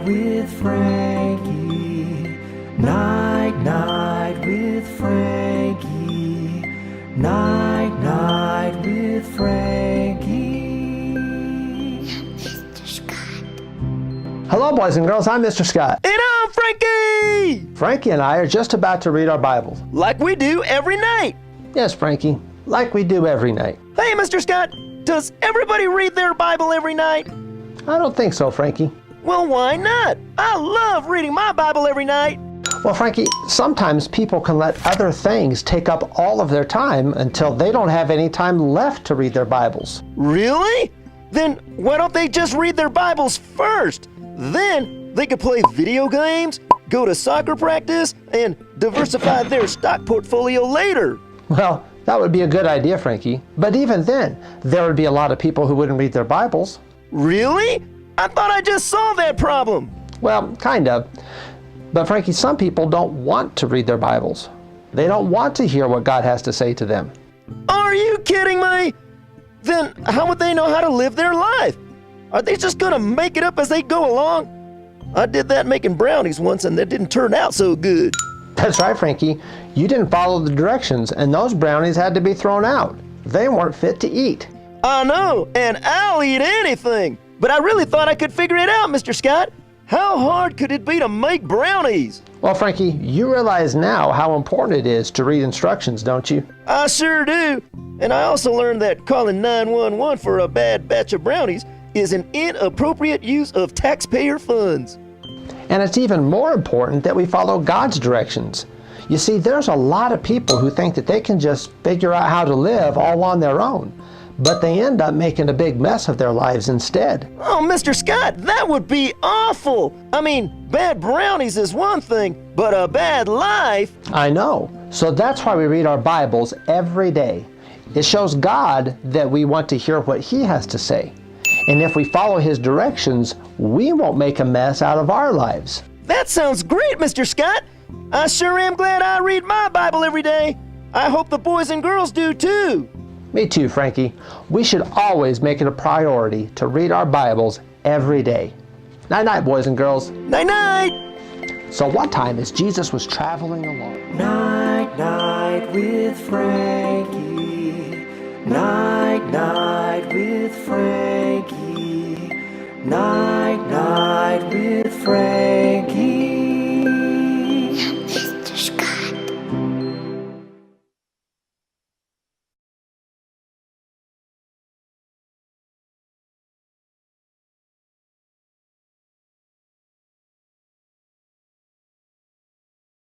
Night with Frankie. Night Night with Frankie. Night Night with Frankie. Mr. Scott. Hello, boys and girls. I'm Mr. Scott. And I'm Frankie! Frankie and I are just about to read our Bibles. Like we do every night. Yes, Frankie, like we do every night. Hey, Mr. Scott, does everybody read their Bible every night? I don't think so, Frankie. Well, why not? I love reading my Bible every night. Well, Frankie, sometimes people can let other things take up all of their time until they don't have any time left to read their Bibles. Really? Then why don't they just read their Bibles first? Then they could play video games, go to soccer practice, and diversify their stock portfolio later. Well, that would be a good idea, Frankie. But even then, there would be a lot of people who wouldn't read their Bibles. Really? I thought I just solved that problem. Well, kind of. But Frankie, some people don't want to read their Bibles. They don't want to hear what God has to say to them. Are you kidding me? Then how would they know how to live their life? Are they just gonna make it up as they go along? I did that making brownies once and that didn't turn out so good. That's right, Frankie. You didn't follow the directions and those brownies had to be thrown out. They weren't fit to eat. I know, and I'll eat anything. But I really thought I could figure it out, Mr. Scott. How hard could it be to make brownies? Well, Frankie, you realize now how important it is to read instructions, don't you? I sure do. And I also learned that calling 911 for a bad batch of brownies is an inappropriate use of taxpayer funds. And it's even more important that we follow God's directions. You see, there's a lot of people who think that they can just figure out how to live all on their own, but they end up making a big mess of their lives instead. Oh, Mr. Scott, that would be awful. I mean, bad brownies is one thing, but a bad life. I know. So that's why we read our Bibles every day. It shows God that we want to hear what He has to say. And if we follow His directions, we won't make a mess out of our lives. That sounds great, Mr. Scott. I sure am glad I read my Bible every day. I hope the boys and girls do too. Me too, Frankie. We should always make it a priority to read our Bibles every day. Night-night, boys and girls. Night-night. So one time as Jesus was traveling along. Night Night with Frankie. Night Night with Frankie. Night